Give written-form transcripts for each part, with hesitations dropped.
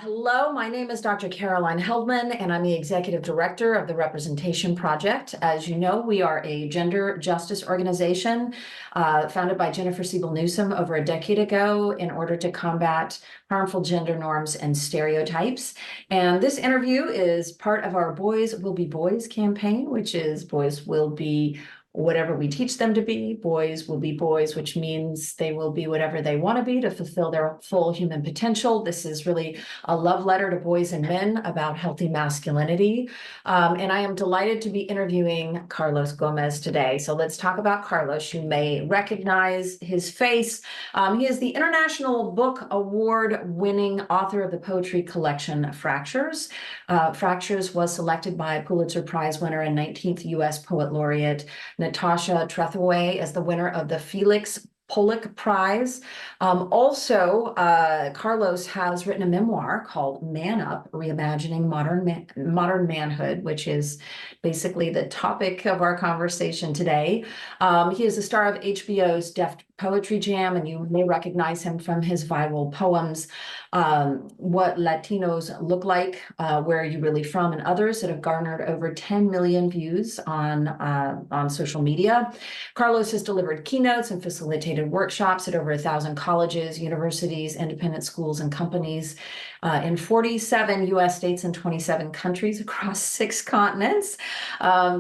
Hello, my name is Dr. Caroline Heldman, and I'm the Executive Director of the Representation Project. As you know, we are a gender justice organization founded by Jennifer Siebel Newsom over a decade ago in order to combat harmful gender norms and stereotypes. And this interview is part of our Boys Will Be Boys campaign, which is boys will be whatever we teach them to be. Boys will be boys, which means they will be whatever they want to be to fulfill their full human potential. This is really a love letter to boys and men about healthy masculinity. And I am delighted to be interviewing Carlos Gómez today. So let's talk about Carlos. You may recognize his face. He is the International Book Award-winning author of the poetry collection Fractures. Fractures was selected by Pulitzer Prize winner and 19th U.S. Poet Laureate Natasha Trethewey as the winner of the Felix Pollock Prize. Carlos has written a memoir called Man Up, Reimagining Modern Manhood, which is basically the topic of our conversation today. He is the star of HBO's Def Poetry Jam, and you may recognize him from his viral poems, What Latinos Look Like, Where Are You Really From, and others that have garnered over 10 million views on social media. Carlos has delivered keynotes and facilitated workshops at over 1,000 colleges, universities, independent schools, and companies in 47 U.S. states and 27 countries across 6 continents.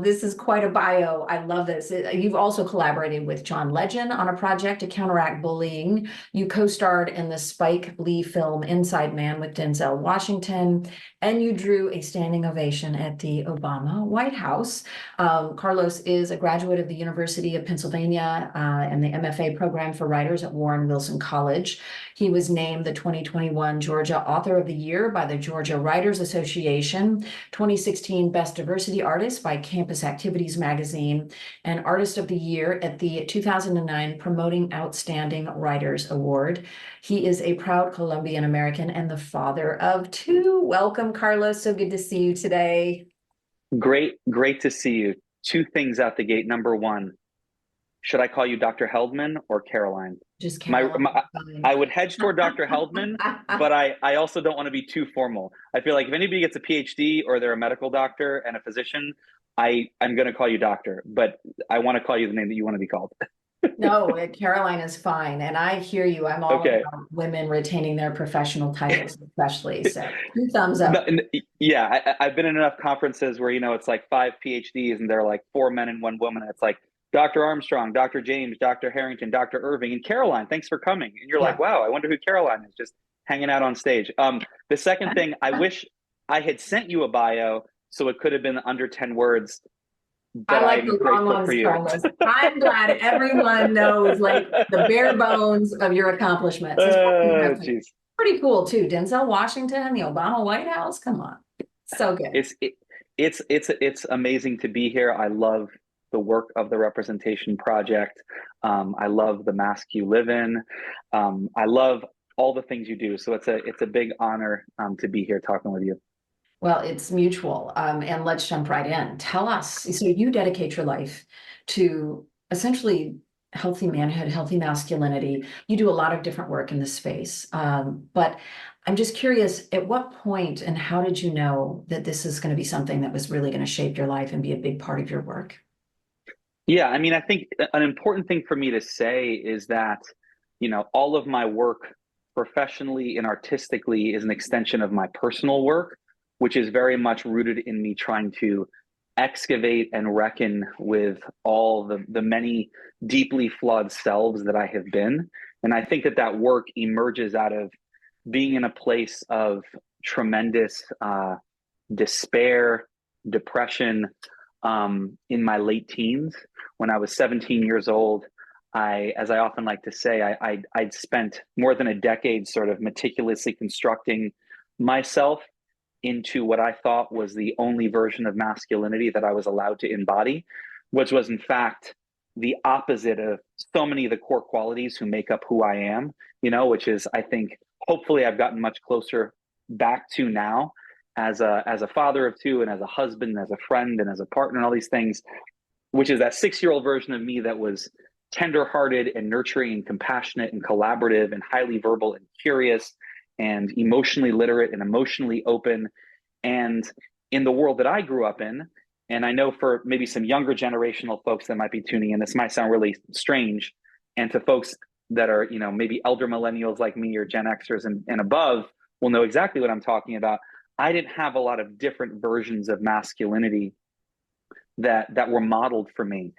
This is quite a bio. I love this. You've also collaborated with John Legend on a project to counteract bullying. You co-starred in the Spike Lee film Inside Man with Denzel Washington, and you drew a standing ovation at the Obama White House. Carlos is a graduate of the University of Pennsylvania and the MFA program for writers at Warren Wilson College. He was named the 2021 Georgia Author of the Year by the Georgia Writers Association, 2016 Best Diversity Artist by Campus Activities Magazine, and Artist of the Year at the 2009 Promoting Outstanding Writers Award. He is a proud Colombian American and the father of 2. Welcome, Carlos. So good to see you today. Great to see you. 2 things out the gate. Number 1, should I call you Dr. Heldman or Caroline? Just Caroline. I would hedge toward Dr. Heldman, but I also don't want to be too formal. I feel like if anybody gets a PhD or they're a medical doctor and a physician, I'm going to call you doctor, but I want to call you the name that you want to be called. No, Caroline is fine. And I hear you. I'm all about women retaining their professional titles, especially. So 2 thumbs up. Yeah, I've been in enough conferences where, it's like 5 PhDs and they're like 4 men and 1 woman. And it's like Dr. Armstrong, Dr. James, Dr. Harrington, Dr. Irving, and Caroline, thanks for coming. And you're like, wow, I wonder who Caroline is, just hanging out on stage. The second thing, I wish I had sent you a bio so it could have been under 10 words. But I like the long ones, Carlos. I'm glad everyone knows like the bare bones of your accomplishments. It's pretty cool too. Denzel Washington, the Obama White House. Come on, so good. It's amazing to be here. I love the work of the Representation Project. I love the mask you live in. I love all the things you do. So it's a big honor to be here talking with you. Well, it's mutual. And let's jump right in. Tell us, so you dedicate your life to essentially healthy manhood, healthy masculinity. You do a lot of different work in this space. But I'm just curious, at what point and how did you know that this is going to be something that was really going to shape your life and be a big part of your work? Yeah, I mean, I think an important thing for me to say is that, all of my work professionally and artistically is an extension of my personal work, which is very much rooted in me trying to excavate and reckon with all the many deeply flawed selves that I have been. And I think that work emerges out of being in a place of tremendous despair, depression in my late teens. When I was 17 years old, as I often like to say, I'd spent more than a decade sort of meticulously constructing myself into what I thought was the only version of masculinity that I was allowed to embody, which was in fact the opposite of so many of the core qualities who make up who I am, which is, I think, hopefully I've gotten much closer back to now as a father of 2 and as a husband, and as a friend and as a partner and all these things, which is that 6-year-old version of me that was tenderhearted and nurturing and compassionate and collaborative and highly verbal and curious and emotionally literate and emotionally open. And in the world that I grew up in, and I know for maybe some younger generational folks that might be tuning in, this might sound really strange. And to folks that are, maybe elder millennials like me or Gen Xers and above will know exactly what I'm talking about. I didn't have a lot of different versions of masculinity that were modeled for me.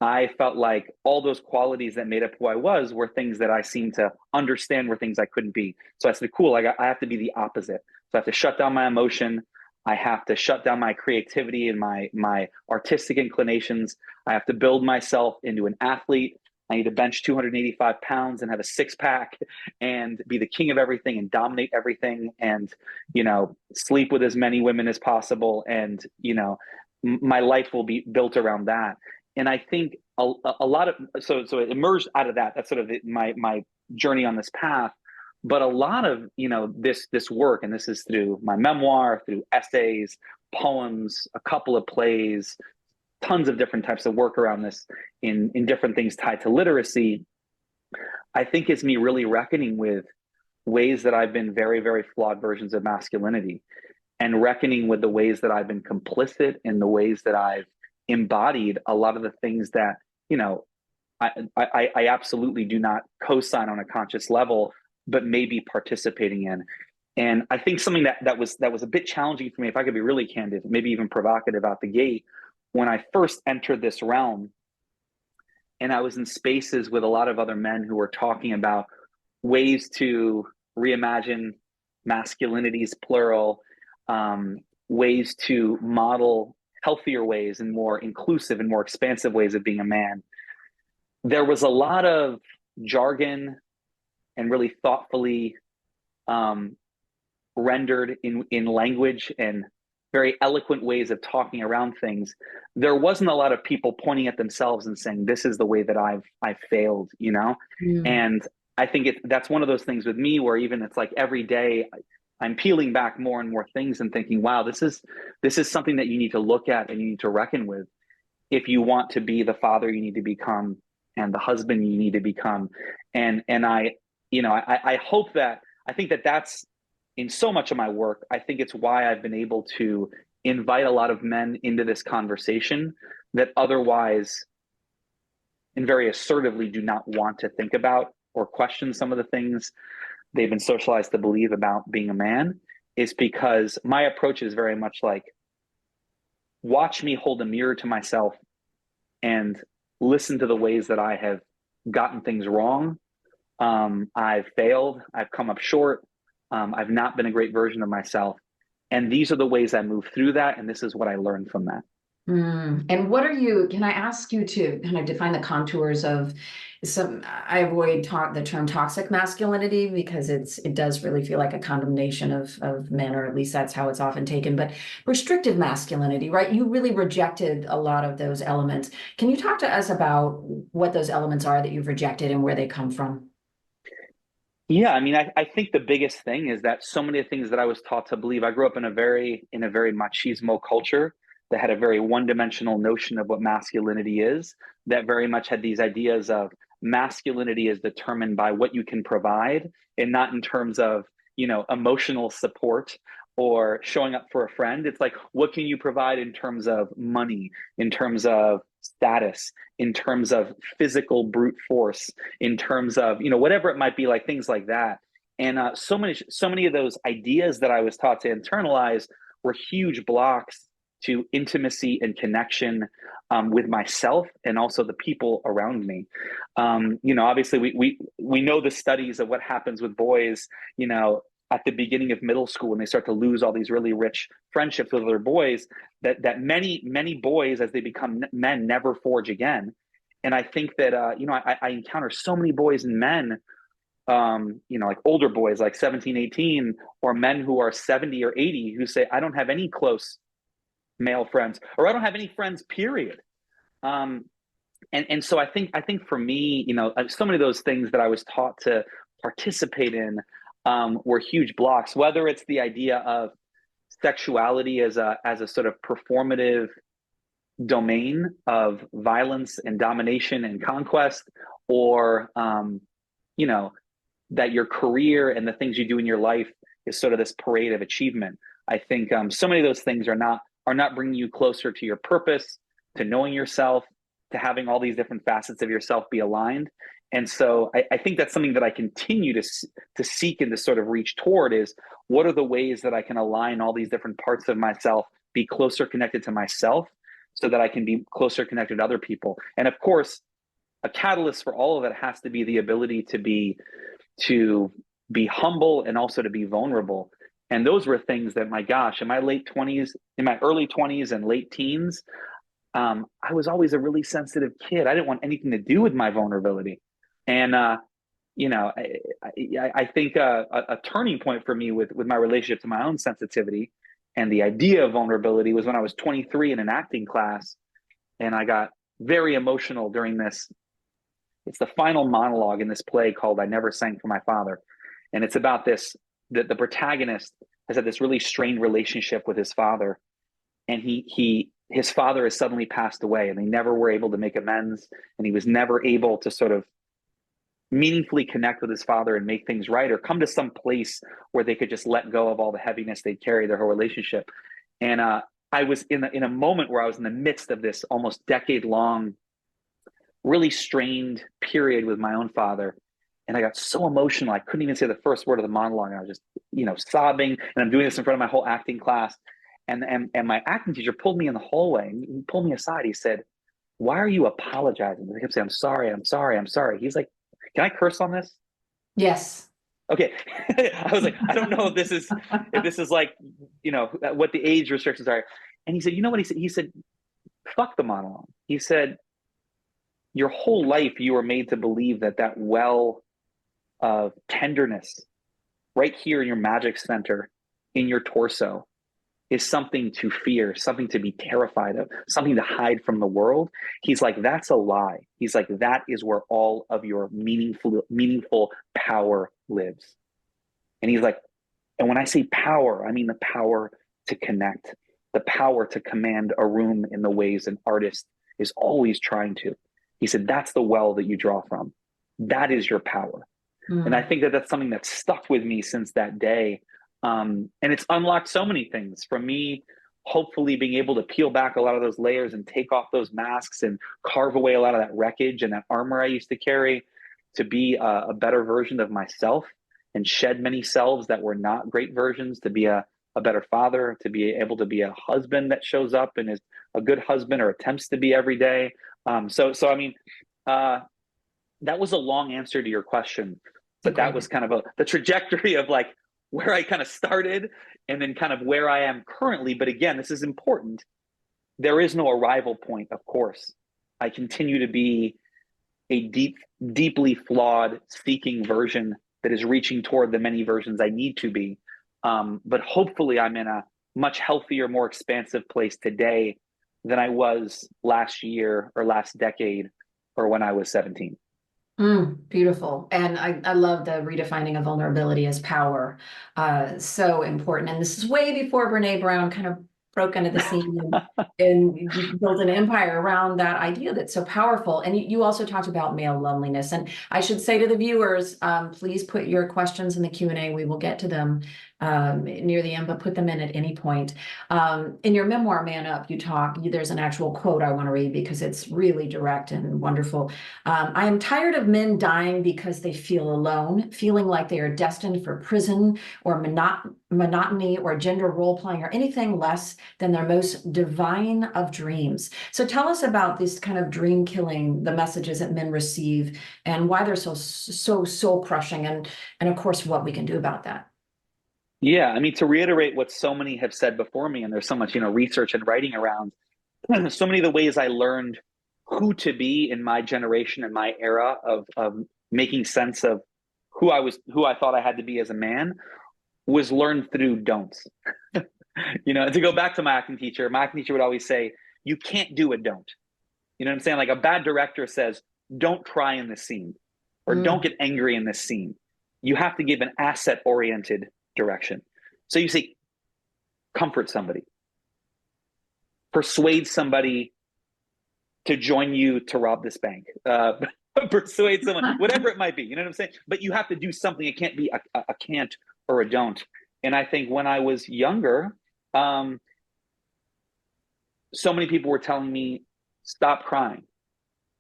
I felt like all those qualities that made up who I was were things that I seemed to understand were things I couldn't be. So I said, cool, I have to be the opposite. So I have to shut down my emotion. I have to shut down my creativity and my artistic inclinations. I have to build myself into an athlete. I need to bench 285 pounds and have a six pack and be the king of everything and dominate everything and, sleep with as many women as possible. And, my life will be built around that. And I think a lot of, so it emerged out of that. That's sort of my journey on this path. But a lot of, this work, and this is through my memoir, through essays, poems, a couple of plays, tons of different types of work around this in different things tied to literacy, I think is me really reckoning with ways that I've been very, very flawed versions of masculinity, and reckoning with the ways that I've been complicit, in the ways that I've embodied a lot of the things that, I absolutely do not co-sign on a conscious level, but maybe participating in. And I think something that was a bit challenging for me, if I could be really candid, maybe even provocative out the gate, when I first entered this realm, and I was in spaces with a lot of other men who were talking about ways to reimagine masculinities, plural, ways to model healthier ways and more inclusive and more expansive ways of being a man. There was a lot of jargon and really thoughtfully rendered in language and very eloquent ways of talking around things. There wasn't a lot of people pointing at themselves and saying, this is the way that I've failed, And I think that's one of those things with me where even it's like every day I'm peeling back more and more things and thinking, wow, this is something that you need to look at and you need to reckon with if you want to be the father you need to become and the husband you need to become. And I hope that, I think that that's in so much of my work. I think it's why I've been able to invite a lot of men into this conversation that otherwise and very assertively do not want to think about or question some of the things they've been socialized to believe about being a man, is because my approach is very much like, watch me hold a mirror to myself and listen to the ways that I have gotten things wrong. I've failed. I've come up short. I've not been a great version of myself. And these are the ways I move through that. And this is what I learned from that. And what can I ask you to kind of define the contours of I avoid the term toxic masculinity because it does really feel like a condemnation of men, or at least that's how it's often taken, but restrictive masculinity, right? You really rejected a lot of those elements. Can you talk to us about what those elements are that you've rejected and where they come from? Yeah, I mean, I think the biggest thing is that so many things that I was taught to believe, I grew up in a very machismo culture that had a very one-dimensional notion of what masculinity is, that very much had these ideas of masculinity is determined by what you can provide and not in terms of, emotional support or showing up for a friend. It's like, what can you provide in terms of money, in terms of status, in terms of physical brute force, in terms of, whatever it might be, like things like that. And so many of those ideas that I was taught to internalize were huge blocks to intimacy and connection with myself and also the people around me. Obviously we know the studies of what happens with boys, at the beginning of middle school when they start to lose all these really rich friendships with other boys, that many boys as they become men never forge again. And I think that, I encounter so many boys and men, like older boys, like 17, 18, or men who are 70 or 80 who say, I don't have any close male friends, or I don't have any friends, period. And so I think for me, so many of those things that I was taught to participate in were huge blocks, whether it's the idea of sexuality as a sort of performative domain of violence and domination and conquest, or that your career and the things you do in your life is sort of this parade of achievement. I think so many of those things are not bringing you closer to your purpose, to knowing yourself, to having all these different facets of yourself be aligned. And so I think that's something that I continue to seek and to sort of reach toward is, what are the ways that I can align all these different parts of myself, be closer connected to myself so that I can be closer connected to other people. And of course, a catalyst for all of that has to be the ability to be humble and also to be vulnerable. And those were things that, my gosh, in my early 20s and late teens, I was always a really sensitive kid. I didn't want anything to do with my vulnerability. And, I think a turning point for me with my relationship to my own sensitivity and the idea of vulnerability was when I was 23 in an acting class, and I got very emotional during this. It's the final monologue in this play called I Never Sang for My Father. And it's about this, that the protagonist has had this really strained relationship with his father. And his father has suddenly passed away, and they never were able to make amends. And he was never able to sort of meaningfully connect with his father and make things right, or come to some place where they could just let go of all the heaviness they'd carried their whole relationship. And I was in a moment where I was in the midst of this almost decade-long, really strained period with my own father. And I got so emotional, I couldn't even say the first word of the monologue. And I was just, sobbing. And I'm doing this in front of my whole acting class. And my acting teacher pulled me in the hallway, and he pulled me aside. He said, "Why are you apologizing?" I kept saying, "I'm sorry, I'm sorry, I'm sorry." He's like, "Can I curse on this?" Yes. Okay. I was like, I don't know if this is like, what the age restrictions are. And he said, you know what he said? He said, "Fuck the monologue." He said, "Your whole life you were made to believe that well of tenderness right here in your magic center, in your torso, is something to fear, something to be terrified of, something to hide from the world." He's like, "That's a lie." He's like, "That is where all of your meaningful power lives." And he's like, and when I say power, I mean the power to connect, the power to command a room in the ways an artist is always trying to. He said, "That's the well that you draw from. That is your power." And I think that that's something that's stuck with me since that day. And it's unlocked so many things for me, hopefully being able to peel back a lot of those layers and take off those masks and carve away a lot of that wreckage and that armor I used to carry, to be a better version of myself and shed many selves that were not great versions, to be a better father, to be able to be a husband that shows up and is a good husband or attempts to be every day. So I mean, that was a long answer to your question, but that was kind of the trajectory of like where I kind of started and then kind of where I am currently. But again, this is important. There is no arrival point, of course. I continue to be a deeply flawed, seeking version that is reaching toward the many versions I need to be. But hopefully I'm in a much healthier, more expansive place today than I was last year or last decade or when I was 17. Beautiful. And I love the redefining of vulnerability as power. So important. And this is way before Brene Brown kind of broke into the scene and built an empire around that idea that's so powerful. And you also talked about male loneliness. And I should say to the viewers, please put your questions in the Q&A. We will get to them near the end, but put them in at any point. In your memoir, Man Up, there's an actual quote I want to read because it's really direct and wonderful. "I am tired of men dying because they feel alone, feeling like they are destined for prison or monotony or gender role playing or anything less than their most divine of dreams." So tell us about this kind of dream killing, the messages that men receive and why they're so soul crushing, and of course what we can do about that. Yeah, I mean, to reiterate what so many have said before me, and there's so much, research and writing around, so many of the ways I learned who to be in my generation and my era of making sense of who I thought I had to be as a man, was learned through don'ts. To go back to my acting teacher would always say, "You can't do a don't." You know what I'm saying? Like a bad director says, "Don't cry in this scene," or "Don't get angry in this scene." You have to give an asset-oriented direction. So you say, comfort somebody, persuade somebody to join you to rob this bank, persuade someone, whatever it might be. You know what I'm saying? But you have to do something. It can't be a can't or a don't. And I think when I was younger, um, so many people were telling me, stop crying.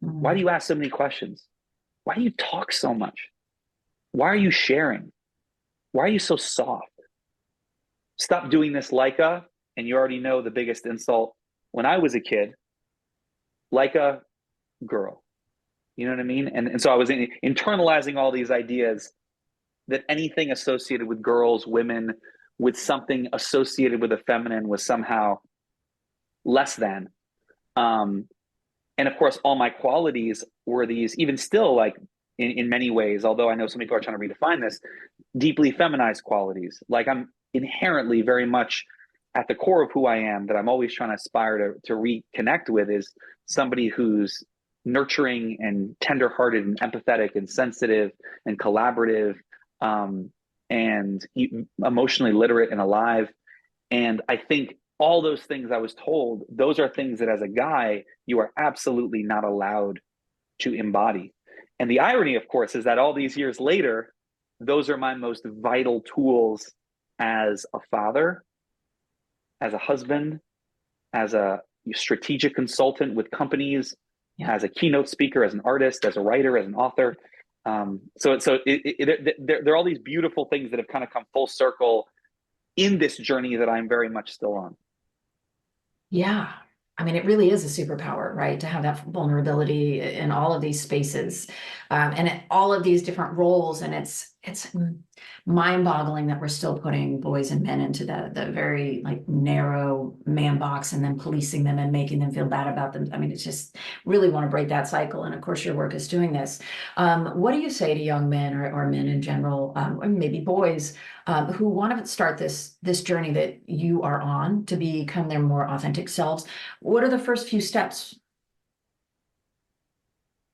Why do Mm. you ask so many questions? Why do you talk so much? Why are you sharing? Why are you so soft? Stop doing this, Leica. And you already know the biggest insult when I was a kid, Leica girl. You know what I mean? And so I was internalizing all these ideas that anything associated with girls, women, with something associated with the feminine was somehow less than. Um, and of course, all my qualities were these, even still, like in many ways, although I know some people are trying to redefine this, deeply feminized qualities. Like I'm inherently very much at the core of who I am, that I'm always trying to aspire to reconnect with, is somebody who's nurturing and tenderhearted and empathetic and sensitive and collaborative, um, and emotionally literate and alive. And I think all those things I was told, those are things that as a guy, you are absolutely not allowed to embody. And the irony, of course, is that all these years later, those are my most vital tools as a father, as a husband, as a strategic consultant with companies, Yeah. as a keynote speaker, as an artist, as a writer, as an author. There are all these beautiful things that have kind of come full circle in this journey that I'm very much still on. Yeah. I mean, it really is a superpower, right? To have that vulnerability in all of these spaces, and all of these different roles. And it's mind-boggling that we're still putting boys and men into the very like narrow man box and then policing them and making them feel bad about them. I mean, it's just really want to break that cycle. And of course, your work is doing this. What do you say to young men or men in general, or maybe boys, who want to start this journey that you are on to become their more authentic selves? What are the first few steps?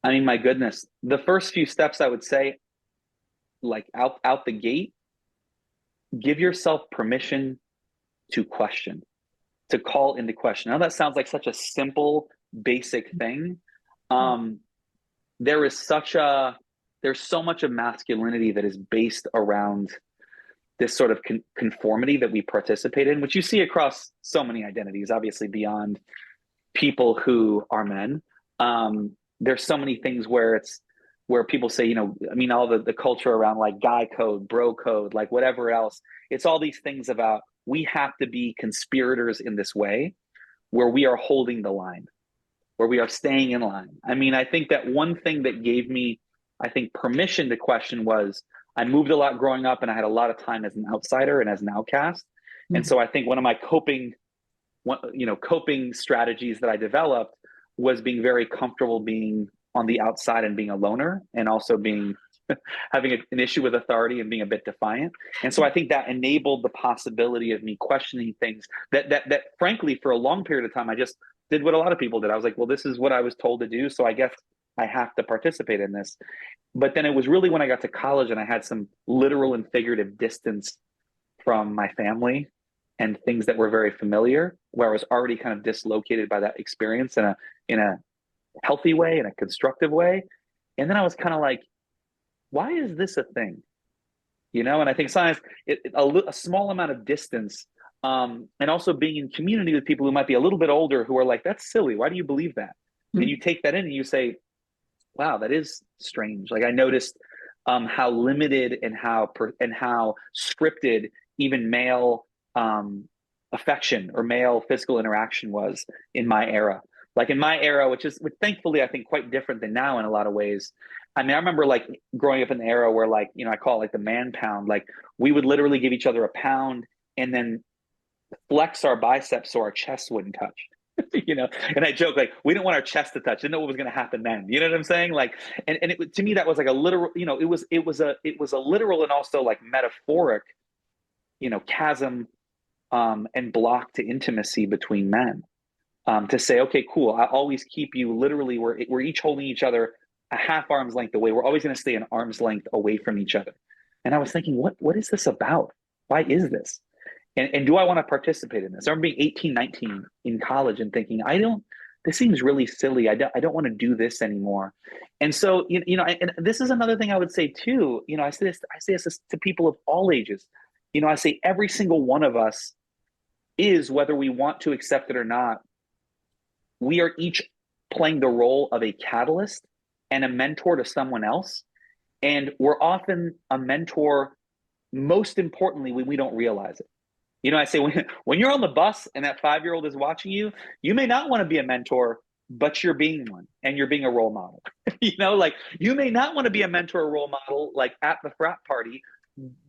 I mean, my goodness, the first few steps I would say, like out the gate, give yourself permission to question, to call into question. Now that sounds like such a simple, basic thing. Um, there is such a there's so much of masculinity that is based around this sort of conformity that we participate in, which you see across so many identities, obviously beyond people who are men. There's so many things where it's where people say, I mean, all the culture around like guy code, bro code, like whatever else. It's all these things about we have to be conspirators in this way where we are holding the line, where we are staying in line. I mean, I think that one thing that gave me, I think, permission to question was I moved a lot growing up and I had a lot of time as an outsider and as an outcast. And Mm. so I think one of my coping strategies that I developed was being very comfortable being on the outside and being a loner, and also being having an issue with authority and being a bit defiant. And so I think that enabled the possibility of me questioning things that frankly, for a long period of time, I just did what a lot of people did. I was like, well, this is what I was told to do, so I guess I have to participate in this. But then it was really when I got to college and I had some literal and figurative distance from my family and things that were very familiar, where I was already kind of dislocated by that experience in a healthy way, in a constructive way. And then I was kind of like, why is this a thing? And I think sometimes a small amount of distance, and also being in community with people who might be a little bit older, who are like, that's silly. Why do you believe that? And Mm. you take that in and you say, wow, that is strange. Like I noticed how limited and how scripted even male affection or male physical interaction was in my era. Like in my era, which thankfully I think quite different than now in a lot of ways. I mean, I remember like growing up in the era where like, I call it like the man pound. Like we would literally give each other a pound and then flex our biceps so our chests wouldn't touch. And I joke like we didn't want our chest to touch. Didn't know what was going to happen then. You know what I'm saying? Like, and to me that was like a literal. It was a literal and also like metaphoric, chasm, and block to intimacy between men. To say, okay, cool. I always keep you literally. We're each holding each other a half arm's length away. We're always going to stay an arm's length away from each other. And I was thinking, what is this about? Why is this? And do I want to participate in this? I remember being 18, 19 in college and thinking, this seems really silly. I don't want to do this anymore. And so, and this is another thing I would say too, I say this to people of all ages. I say every single one of us is, whether we want to accept it or not, we are each playing the role of a catalyst and a mentor to someone else. And we're often a mentor, most importantly, when we don't realize it. I say when you're on the bus and that 5-year-old is watching you, you may not want to be a mentor, but you're being one and you're being a role model. Like you may not want to be a mentor or role model like at the frat party,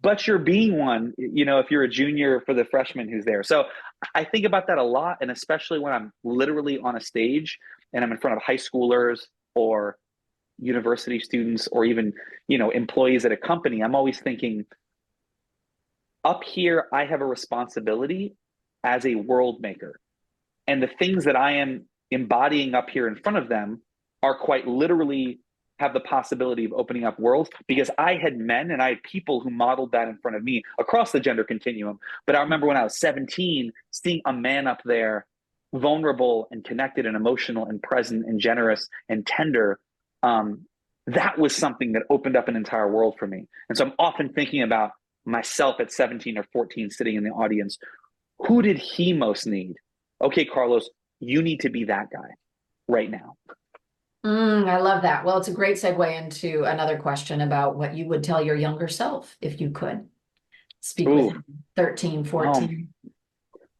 but you're being one, if you're a junior for the freshman who's there. So I think about that a lot. And especially when I'm literally on a stage and I'm in front of high schoolers or university students or even, employees at a company, I'm always thinking, up here, I have a responsibility as a world maker. And the things that I am embodying up here in front of them are quite literally have the possibility of opening up worlds, because I had men and I had people who modeled that in front of me across the gender continuum. But I remember when I was 17, seeing a man up there, vulnerable and connected and emotional and present and generous and tender. That was something that opened up an entire world for me. And so I'm often thinking about myself at 17 or 14 sitting in the audience. Who did he most need? Okay, Carlos, you need to be that guy right now. I love that. Well, it's a great segue into another question about what you would tell your younger self if you could speak with him, 13, 14.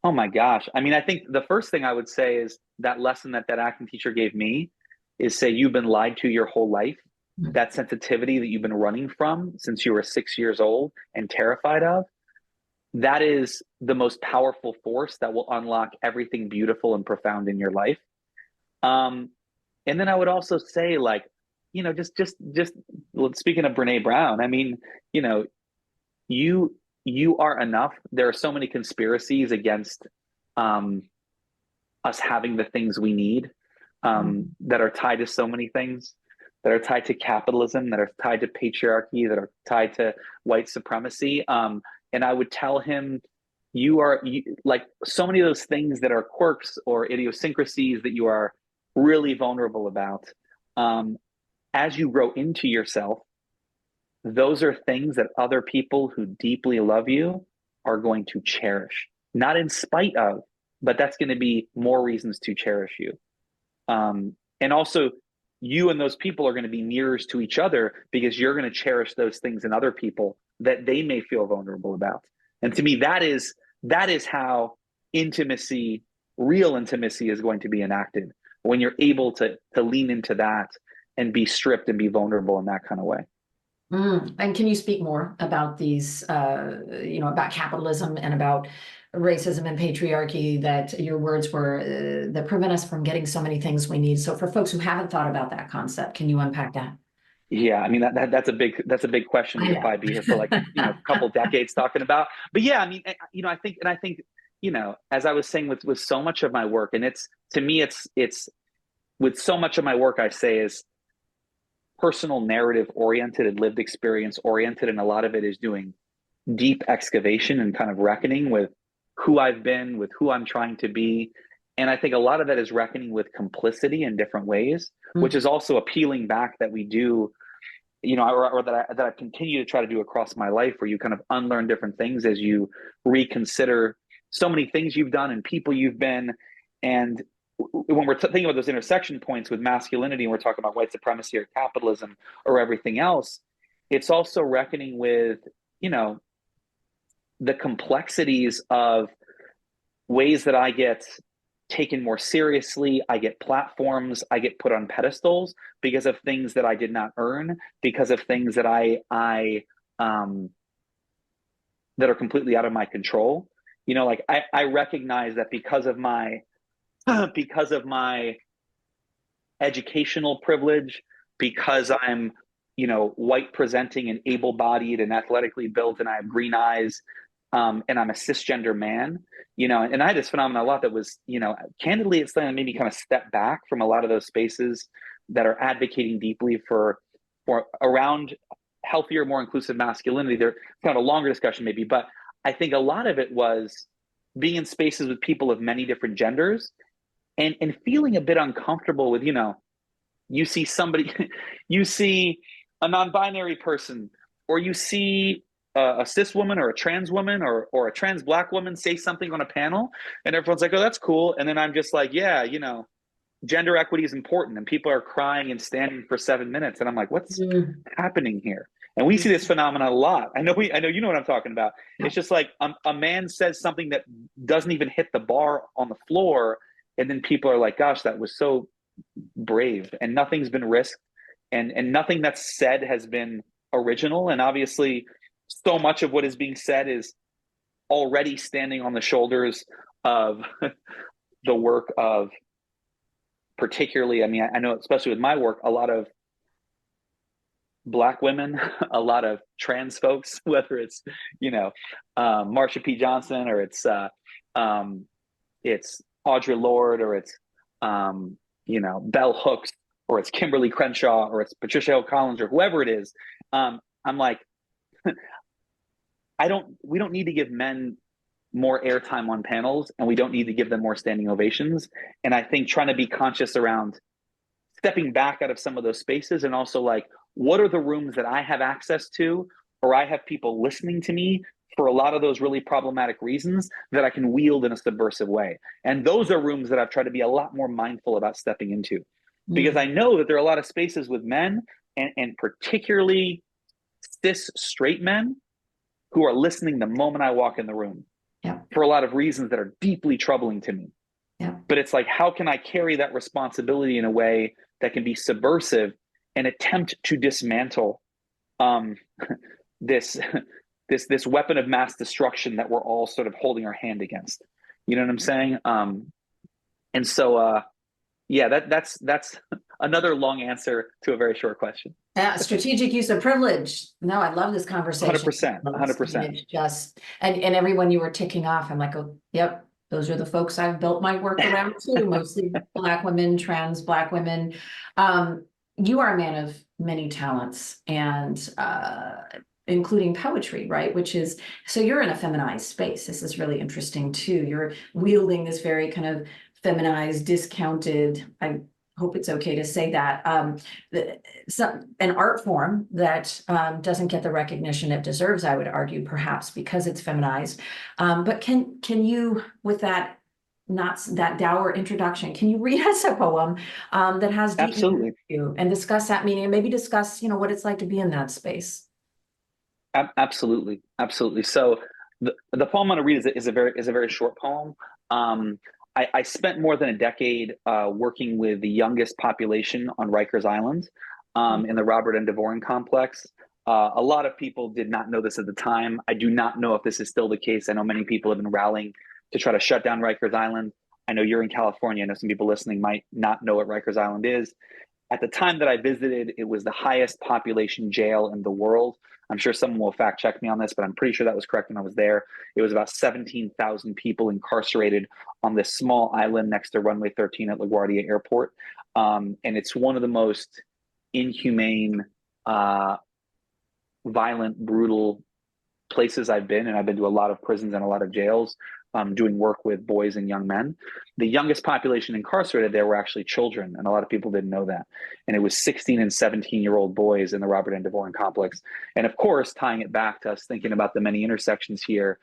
Oh my gosh. I mean, I think the first thing I would say is that lesson that acting teacher gave me is, say, you've been lied to your whole life. That sensitivity that you've been running from since you were 6 years old and terrified of, that is the most powerful force that will unlock everything beautiful and profound in your life. And then I would also say, like, just speaking of Brene Brown, I mean, you are enough. There are so many conspiracies against us having the things we need, that are tied to so many things, that are tied to capitalism, that are tied to patriarchy, that are tied to white supremacy. And I would tell him, like so many of those things that are quirks or idiosyncrasies that you are really vulnerable about. As you grow into yourself, those are things that other people who deeply love you are going to cherish, not in spite of, but that's going to be more reasons to cherish you. And also, you and those people are going to be mirrors to each other, because you're going to cherish those things in other people that they may feel vulnerable about. And to me, that is how intimacy, real intimacy, is going to be enacted, when you're able to lean into that and be stripped and be vulnerable in that kind of way. And can you speak more about these, about capitalism and about racism and patriarchy, that your words were, that prevent us from getting so many things we need? So for folks who haven't thought about that concept, can you unpack that? Yeah, I mean, that's a big question we could probably be here for like a couple decades talking about. But yeah, I mean, I think, as I was saying with so much of my work, and it's, to me, it's with so much of my work, I say, is personal narrative oriented and lived experience oriented, and a lot of it is doing deep excavation and kind of reckoning with who I've been, with who I'm trying to be. And I think a lot of that is reckoning with complicity in different ways, which is also appealing back that we do, or that I continue to try to do across my life, where you kind of unlearn different things as you reconsider so many things you've done and people you've been. And when we're thinking about those intersection points with masculinity, and we're talking about white supremacy or capitalism or everything else, it's also reckoning with, the complexities of ways that I get taken more seriously, I get platforms, I get put on pedestals because of things that I did not earn, because of things that I that are completely out of my control. Like I recognize that because of my educational privilege, because I'm, white presenting and able-bodied and athletically built, and I have green eyes, and I'm a cisgender man, and I had this phenomenon a lot that was, candidly, it's something that made me kind of step back from a lot of those spaces that are advocating deeply for around healthier, more inclusive masculinity. They're kind of a longer discussion maybe, but I think a lot of it was being in spaces with people of many different genders and feeling a bit uncomfortable with, you see somebody, you see a non-binary person, or you see a cis woman or a trans woman or a trans Black woman say something on a panel, and everyone's like, oh, that's cool. And then I'm just like, yeah, you know, gender equity is important, and people are crying and standing for 7 minutes, and I'm like, what's Mm. happening here? And we see this phenomenon a lot. I know you know what I'm talking about. Yeah. It's just like a man says something that doesn't even hit the bar on the floor, and then people are like, gosh, that was so brave, and nothing's been risked, and nothing that's said has been original. And obviously, so much of what is being said is already standing on the shoulders of the work of, particularly, I mean, I know, especially with my work, a lot of Black women, a lot of trans folks, whether it's, you know, Marsha P. Johnson, or it's Audre Lorde, or it's, you know, Bell Hooks, or it's Kimberly Crenshaw, or it's Patricia Hill Collins, or whoever it is. I'm like, we don't need to give men more airtime on panels, and we don't need to give them more standing ovations. And I think trying to be conscious around stepping back out of some of those spaces, and also like, what are the rooms that I have access to, or I have people listening to me for a lot of those really problematic reasons that I can wield in a subversive way. And those are rooms that I've tried to be a lot more mindful about stepping into, because I know that there are a lot of spaces with men, and particularly cis straight men, who are listening the moment I walk in the room. Yeah. For a lot of reasons that are deeply troubling to me. Yeah. But it's like, how can I carry that responsibility in a way that can be subversive and attempt to dismantle this weapon of mass destruction that we're all sort of holding our hand against? You know what I'm saying? And so yeah, that's another long answer to a very short question. Strategic use of privilege. No, I love this conversation. 100%, 100%. It's just, and everyone you were ticking off, I'm like, oh, yep, those are the folks I've built my work around too, mostly Black women, trans Black women. You are a man of many talents, and including poetry, right? Which is, so you're in a feminized space. This is really interesting too. You're wielding this very kind of feminized, discounted, I hope it's okay to say that, an art form that doesn't get the recognition it deserves, I would argue, perhaps because it's feminized. But can you, with that, not that dour introduction, can you read us a poem that has deep meaning Absolutely. to you, and discuss that meaning, and maybe discuss, you know, what it's like to be in that space? Absolutely, absolutely. So the poem I'm going to read is a very short poem. I spent more than a decade working with the youngest population on Rikers Island in the Robert N. Devoren complex. A lot of people did not know this at the time. I do not know if this is still the case. I know many people have been rallying to try to shut down Rikers Island. I know you're in California. I know some people listening might not know what Rikers Island is. At the time that I visited, it was the highest population jail in the world. I'm sure someone will fact check me on this, but I'm pretty sure that was correct when I was there. It was about 17,000 people incarcerated on this small island next to runway 13 at LaGuardia Airport. And it's one of the most inhumane, violent, brutal places I've been. And I've been to a lot of prisons and a lot of jails, doing work with boys and young men. The youngest population incarcerated there were actually children, and a lot of people didn't know that. And it was 16 and 17-year-old boys in the Robert N. Devoren complex. And of course, tying it back to us thinking about the many intersections here,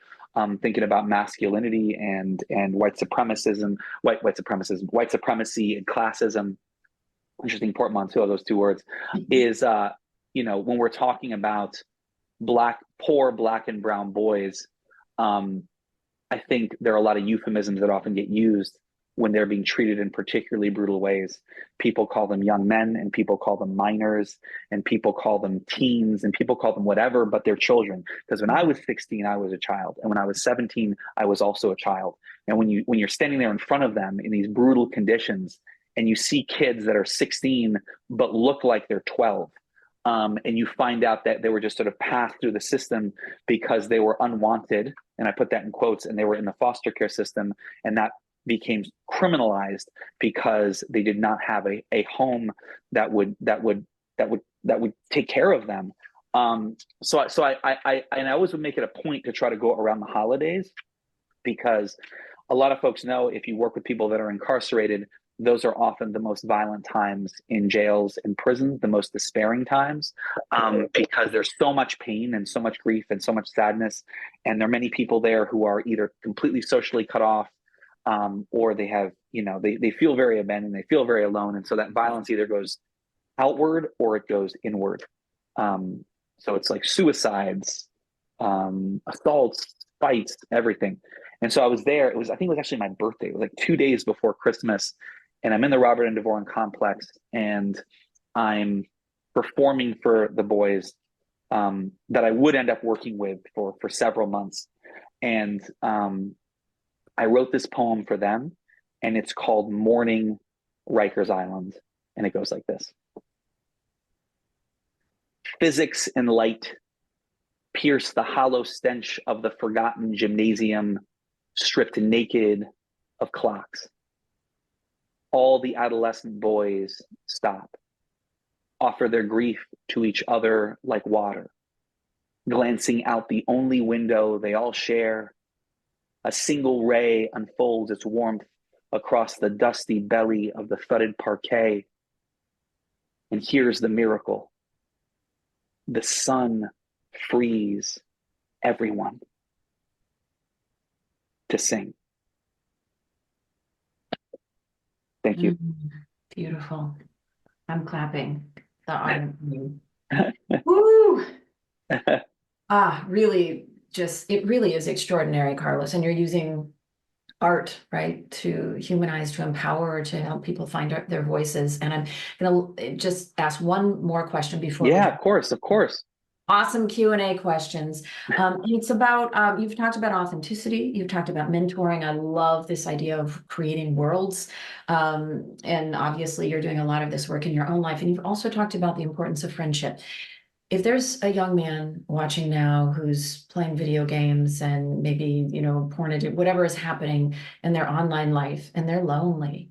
thinking about masculinity and white supremacy and classism. Interesting portmanteau of those two words. Is you know, when we're talking about poor Black and brown boys, I think there are a lot of euphemisms that often get used when they're being treated in particularly brutal ways. People call them young men, and people call them minors, and people call them teens, and people call them whatever, but they're children. Because when I was 16, I was a child. And when I was 17, I was also a child. And when you're standing there in front of them in these brutal conditions, and you see kids that are 16, but look like they're 12, and you find out that they were just sort of passed through the system because they were unwanted, and I put that in quotes, and they were in the foster care system, and that became criminalized because they did not have a home that would take care of them. So I always would make it a point to try to go around the holidays, because a lot of folks know, if you work with people that are incarcerated, those are often the most violent times in jails and prisons, the most despairing times, because there's so much pain and so much grief and so much sadness. And there are many people there who are either completely socially cut off, or they have, they feel very abandoned, they feel very alone. And so that violence either goes outward or it goes inward. So it's like suicides, assaults, fights, everything. And so I was there. I think it was actually my birthday. It was like 2 days before Christmas. And I'm in the Robert N. Devoren complex, and I'm performing for the boys that I would end up working with for several months. And I wrote this poem for them, and it's called Mourning Rikers Island. And it goes like this. Physics and light pierce the hollow stench of the forgotten gymnasium, stripped naked of clocks. All the adolescent boys stop, offer their grief to each other like water, glancing out the only window they all share. A single ray unfolds its warmth across the dusty belly of the thudded parquet. And here's the miracle. The sun frees everyone to sing. Thank you. Beautiful. I'm clapping. Woo! Really, it really is extraordinary, Carlos. And you're using art, right, to humanize, to empower, to help people find their voices. And I'm going to just ask one more question before. Yeah, of course. Awesome Q&A questions. It's about, you've talked about authenticity. You've talked about mentoring. I love this idea of creating worlds. And obviously you're doing a lot of this work in your own life. And you've also talked about the importance of friendship. If there's a young man watching now who's playing video games and maybe, porn, whatever is happening in their online life, and they're lonely,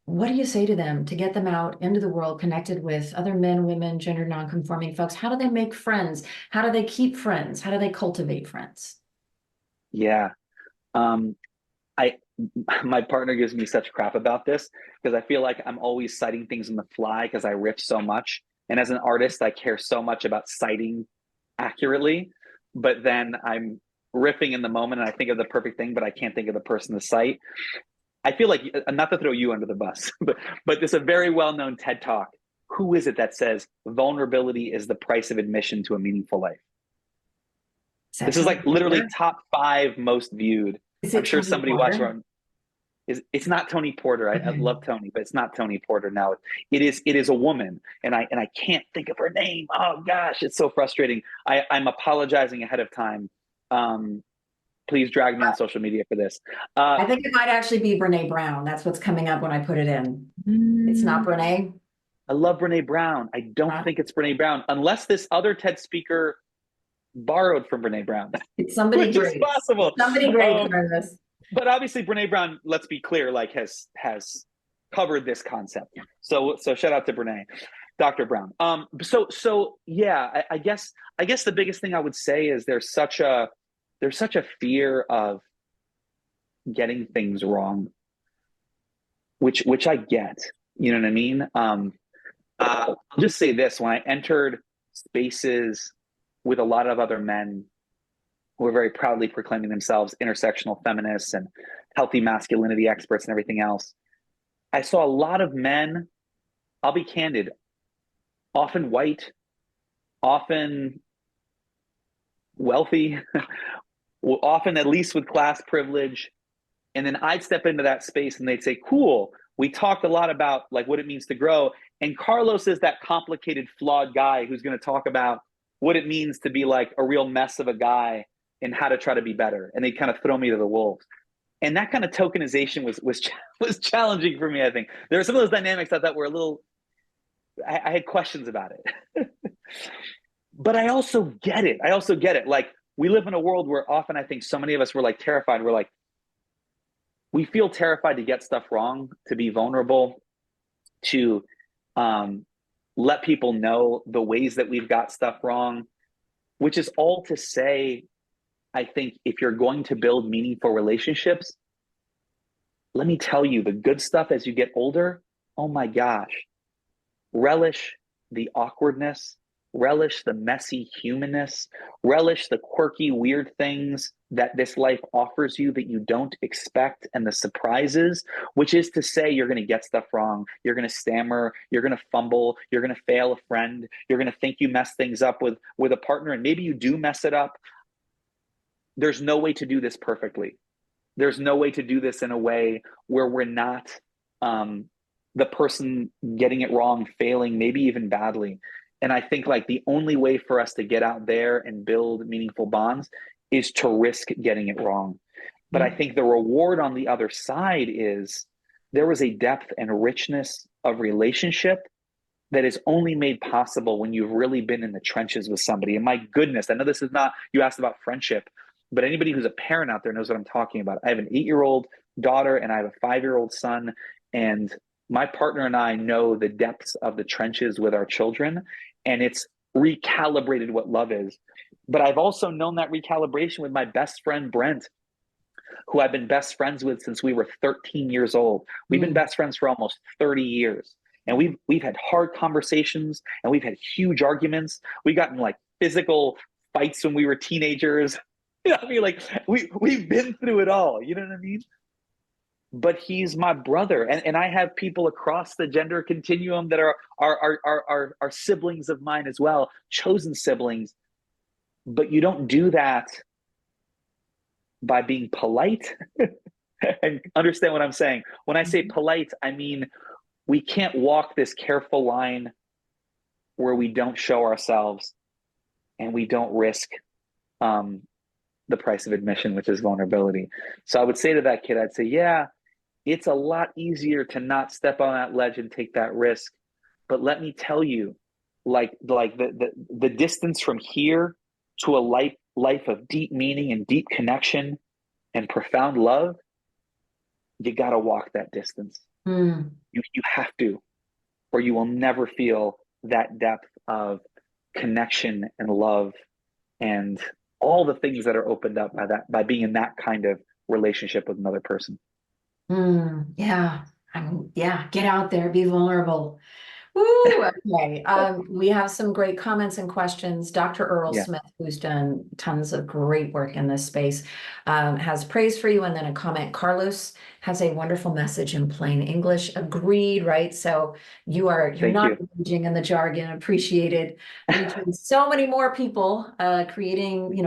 what do you say to them to get them out into the world, connected with other men, women, gender nonconforming folks? How do they make friends? How do they keep friends? How do they cultivate friends? Yeah. My partner gives me such crap about this because I feel like I'm always citing things on the fly because I riff so much. And as an artist, I care so much about citing accurately, but then I'm riffing in the moment and I think of the perfect thing, but I can't think of the person to cite. I feel like, not to throw you under the bus, but there's a very well-known TED Talk. Who is it that says vulnerability is the price of admission to a meaningful life? This is like literally top 5 most viewed. I'm sure somebody watched it. It's not Tony Porter. I love Tony, but it's not Tony Porter now. It is a woman, and I can't think of her name. Oh gosh, it's so frustrating. I'm apologizing ahead of time. Please drag me on social media for this. I think it might actually be Brene Brown. That's what's coming up when I put it in. It's not Brene. I love Brene Brown. I don't think it's Brene Brown, unless this other TED speaker borrowed from Brene Brown. It's somebody which great. is possible. Somebody great, Carlos. But obviously, Brene Brown, let's be clear, like has covered this concept. So shout out to Brene, Dr. Brown. So yeah, I guess the biggest thing I would say is there's such a fear of getting things wrong, which I get. You know what I mean? I'll just say this: when I entered spaces with a lot of other men who are very proudly proclaiming themselves intersectional feminists and healthy masculinity experts and everything else, I saw a lot of men, I'll be candid, often white, often wealthy, often at least with class privilege. And then I'd step into that space and they'd say, cool, we talked a lot about like what it means to grow. And Carlos is that complicated, flawed guy who's going to talk about what it means to be like a real mess of a guy and how to try to be better. And they kind of throw me to the wolves. And that kind of tokenization was challenging for me, I think. There were some of those dynamics I thought were a little, I had questions about it. But I also get it. Like, we live in a world where often I think so many of us were like terrified. We're like, we feel terrified to get stuff wrong, to be vulnerable, to let people know the ways that we've got stuff wrong, which is all to say, I think if you're going to build meaningful relationships, let me tell you, the good stuff as you get older, oh my gosh, relish the awkwardness, relish the messy humanness, relish the quirky, weird things that this life offers you that you don't expect, and the surprises, which is to say, you're going to get stuff wrong, you're going to stammer, you're going to fumble, you're going to fail a friend, you're going to think you mess things up with a partner, and maybe you do mess it up. There's no way to do this perfectly. There's no way to do this in a way where we're not the person getting it wrong, failing, maybe even badly. And I think like the only way for us to get out there and build meaningful bonds is to risk getting it wrong. But I think the reward on the other side is there was a depth and richness of relationship that is only made possible when you've really been in the trenches with somebody. And my goodness, I know this is not, you asked about friendship, but anybody who's a parent out there knows what I'm talking about. I have an 8-year-old daughter and I have a 5-year-old son. And my partner and I know the depths of the trenches with our children. And it's recalibrated what love is. But I've also known that recalibration with my best friend, Brent, who I've been best friends with since we were 13 years old. We've been best friends for almost 30 years. And we've had hard conversations and we've had huge arguments. We got in like physical fights when we were teenagers. You know what I mean? Like we've been through it all. You know what I mean? But he's my brother. And I have people across the gender continuum that are siblings of mine as well, chosen siblings. But you don't do that by being polite. And understand what I'm saying. When I say polite, I mean we can't walk this careful line where we don't show ourselves and we don't risk the price of admission, which is vulnerability. So I would say to that kid, I'd say, yeah, it's a lot easier to not step on that ledge and take that risk. But let me tell you, like the distance from here to a life of deep meaning and deep connection and profound love, you got to walk that distance. You have to, or you will never feel that depth of connection and love and all the things that are opened up by being in that kind of relationship with another person. Yeah. Yeah, get out there, be vulnerable. Woo, okay. We have some great comments and questions. Dr. Earl Yeah. Smith, who's done tons of great work in this space, has praise for you, and then a comment. Carlos has a wonderful message in plain English. Agreed, right? So you're Thank not you. engaging in the jargon, appreciated. Reaching so many more people, creating,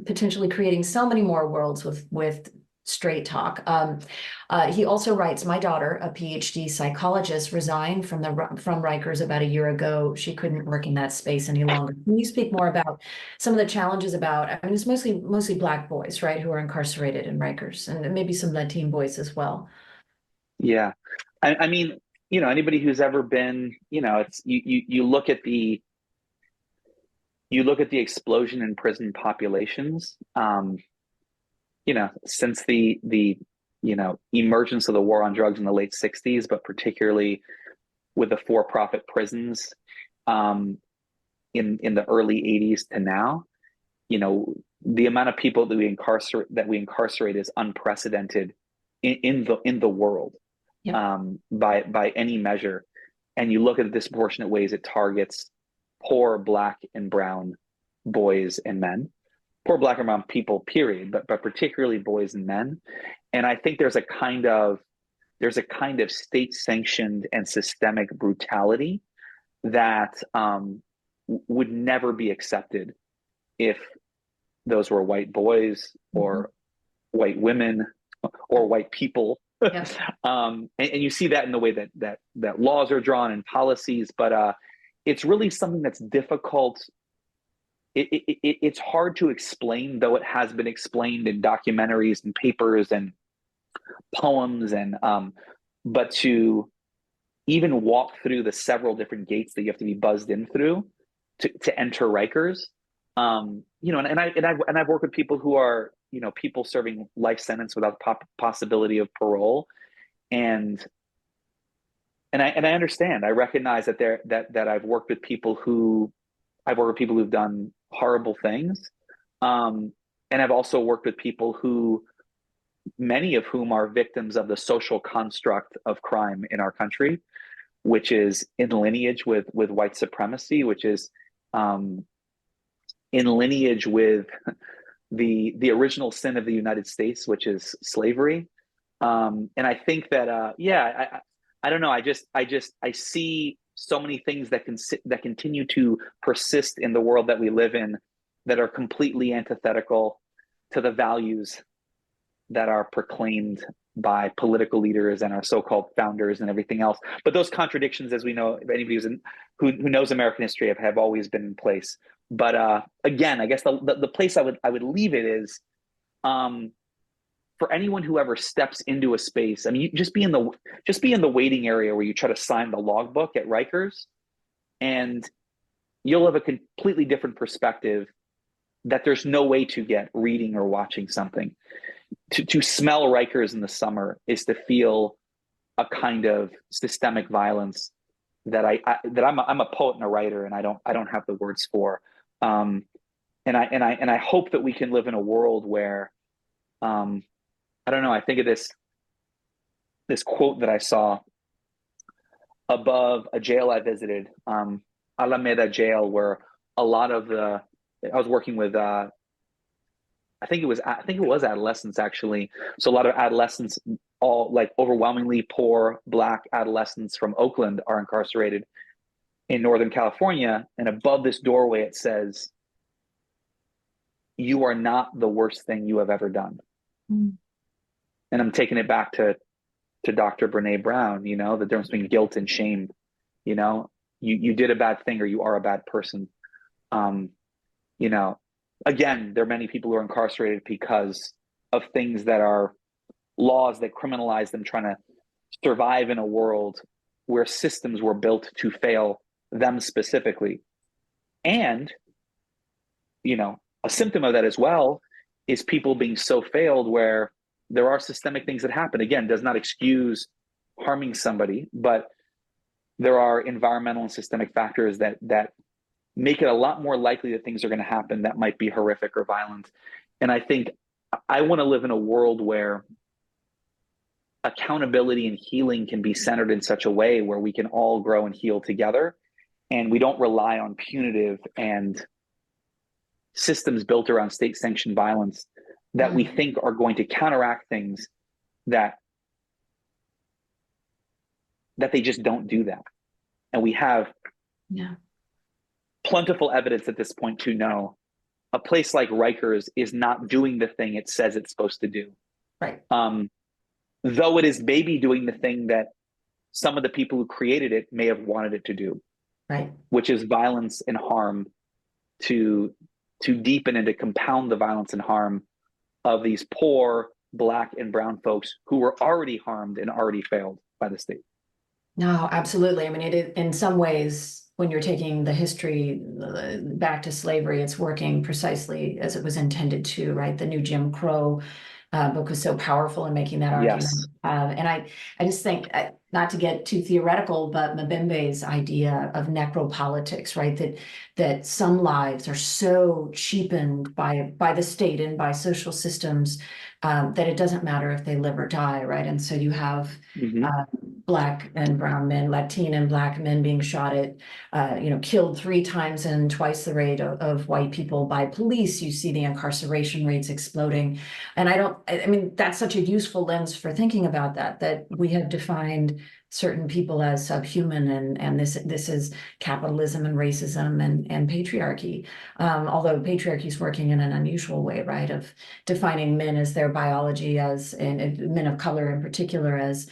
potentially creating so many more worlds with straight talk. He also writes, my daughter, a PhD psychologist, resigned from Rikers about a year ago. She couldn't work in that space any longer. Can you speak more about some of the challenges I mean, it's mostly Black boys, right, who are incarcerated in Rikers, and maybe some Latin boys as well. Yeah. I mean, anybody who's ever been, it's you look at the explosion in prison populations, since the emergence of the war on drugs in the late 60s, but particularly with the for-profit prisons in the early 80s to now, the amount of people that we incarcerate is unprecedented in the world. Yep. By any measure. And you look at the disproportionate ways it targets poor Black and brown boys and men, poor Black and brown people, period, but particularly boys and men. And I think there's a kind of state sanctioned and systemic brutality that would never be accepted if those were white boys or white women or white people. Yep. And you see that in the way that laws are drawn and policies, but it's really something that's difficult. It's hard to explain, though it has been explained in documentaries and papers and poems, and but to even walk through the several different gates that you have to be buzzed in through to enter Rikers, and I've worked with people who are people serving life sentence without possibility of parole, and I understand. I recognize that I've worked with people who've done horrible things, and I've also worked with people who many of whom are victims of the social construct of crime in our country, which is in lineage with white supremacy, which is in lineage with the original sin of the United States, which is slavery. And I think that I don't know. I see so many things that continue to persist in the world that we live in that are completely antithetical to the values that are proclaimed by political leaders and our so-called founders and everything else. But those contradictions, as we know, if anybody who knows American history, have always been in place. But again, I guess the place I would leave it is, for anyone who ever steps into a space, I mean, you just be in the waiting area where you try to sign the logbook at Rikers, and you'll have a completely different perspective that there's no way to get reading or watching something. To smell Rikers in the summer is to feel a kind of systemic violence that I'm a poet and a writer, and I don't have the words for. And I hope that we can live in a world where, I don't know, I think of this quote that I saw above a jail I visited, Alameda Jail, where a lot of I was working with I think it was adolescents, actually. So a lot of adolescents, all like overwhelmingly poor Black adolescents from Oakland, are incarcerated in Northern California. And above this doorway, it says, "You are not the worst thing you have ever done." Mm. And I'm taking it back to Dr. Brene Brown, the difference between guilt and shame. You did a bad thing, or you are a bad person. Again, there are many people who are incarcerated because of things that are laws that criminalize them trying to survive in a world where systems were built to fail them specifically. And, a symptom of that as well is people being so failed where there are systemic things that happen. Again, does not excuse harming somebody, but there are environmental and systemic factors that make it a lot more likely that things are going to happen that might be horrific or violent. And I think I want to live in a world where accountability and healing can be centered in such a way where we can all grow and heal together, and we don't rely on punitive and systems built around state-sanctioned violence that we think are going to counteract things that they just don't do that. And we have plentiful evidence at this point to know a place like Rikers is not doing the thing it says it's supposed to do. Right. Though it is maybe doing the thing that some of the people who created it may have wanted it to do. Right. Which is violence and harm to deepen and to compound the violence and harm of these poor Black and brown folks who were already harmed and already failed by the state. No, absolutely. I mean, it is, in some ways, when you're taking the history back to slavery, it's working precisely as it was intended to, right? The new Jim Crow book was so powerful in making that argument. Yes. And I just think, not to get too theoretical, but Mbembe's idea of necropolitics, right? That some lives are so cheapened by the state and by social systems that it doesn't matter if they live or die, right? And so you have Black and brown men, Latin and Black men being shot at, killed 3 times and twice the rate of white people by police. You see the incarceration rates exploding. And I mean, that's such a useful lens for thinking about that we have defined certain people as subhuman, and this is capitalism and racism and patriarchy. Although patriarchy is working in an unusual way, right? Of defining men as their biology and men of color in particular as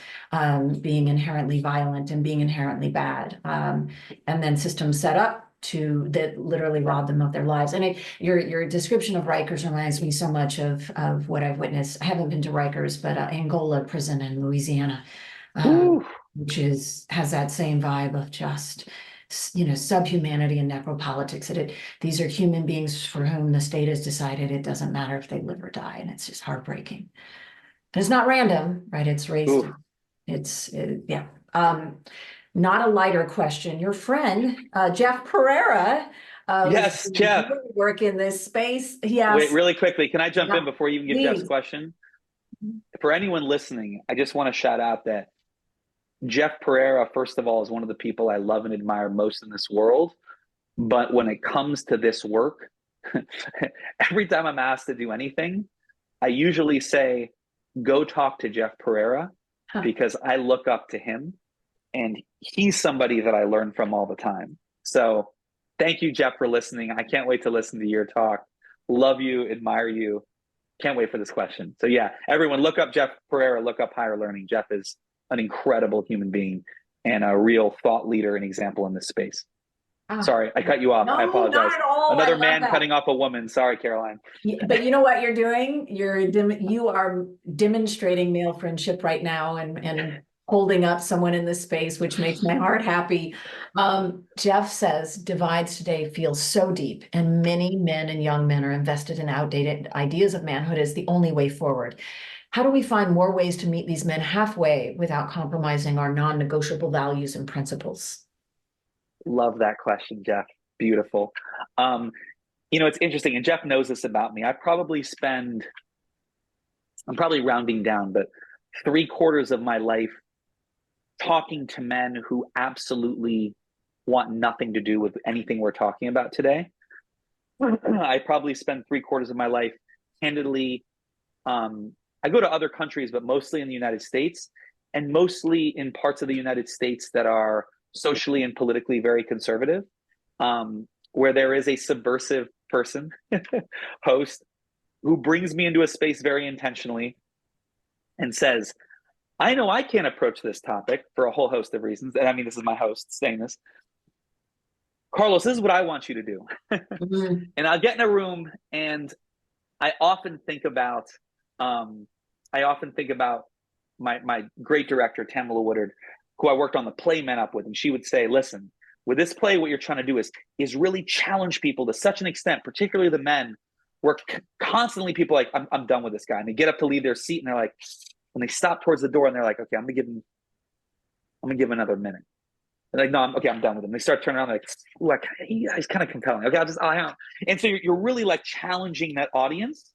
being inherently violent and being inherently bad. And then systems set up that literally rob them of their lives. And your description of Rikers reminds me so much of what I've witnessed. I haven't been to Rikers, but Angola prison in Louisiana, which has that same vibe of just, subhumanity and necropolitics. These are human beings for whom the state has decided it doesn't matter if they live or die, and it's just heartbreaking. And it's not random, right? It's raised. Not a lighter question. Your friend, Jeff Pereira, yes, Jeff, work in this space. Yes. Wait, really quickly, can I jump in before you even give Jeff's question? for anyone listening, I just want to shout out that Jeff Pereira, first of all, is one of the people I love and admire most in this world. But when it comes to this work, every time I'm asked to do anything, I usually say, go talk to Jeff Pereira, because I look up to him and he's somebody that I learn from all the time. So thank you, Jeff, for listening. I can't wait to listen to your talk. Love you, admire you. Can't wait for this question. So yeah, everyone look up Jeff Pereira, look up Higher Learning. Jeff is an incredible human being and a real thought leader and example in this space. Sorry, I cut you off. No, I apologize. not at all. Another man cutting off a woman. Sorry, Caroline. But you know what you're doing? You are demonstrating male friendship right now and holding up someone in this space, which makes my heart happy. Jeff says divides today feel so deep, and many men and young men are invested in outdated ideas of manhood as the only way forward. How do we find more ways to meet these men halfway without compromising our non-negotiable values and principles? Love that question, Jeff. Beautiful. It's interesting, and Jeff knows this about me. I'm probably rounding down, but 3/4 of my life talking to men who absolutely want nothing to do with anything we're talking about today. I probably spend 3/4 of my life candidly. I go to other countries, but mostly in the United States, and mostly in parts of the United States that are socially and politically very conservative, where there is a subversive person, host, who brings me into a space very intentionally and says, I know I can't approach this topic for a whole host of reasons. And I mean, this is my host saying this. Carlos, this is what I want you to do. Mm-hmm. And I'll get in a room and I often think about my great director, Tamala Woodard, who I worked on the play Men Up with. And she would say, listen, with this play, what you're trying to do is really challenge people to such an extent, particularly the men, where constantly people are like, I'm done with this guy. And they get up to leave their seat and they're like, when they stop towards the door and they're like, okay, I'm gonna give him another minute. They're like, no, I'm done with him. They start turning around, like, he's kind of compelling. Okay, and so you're really like challenging that audience,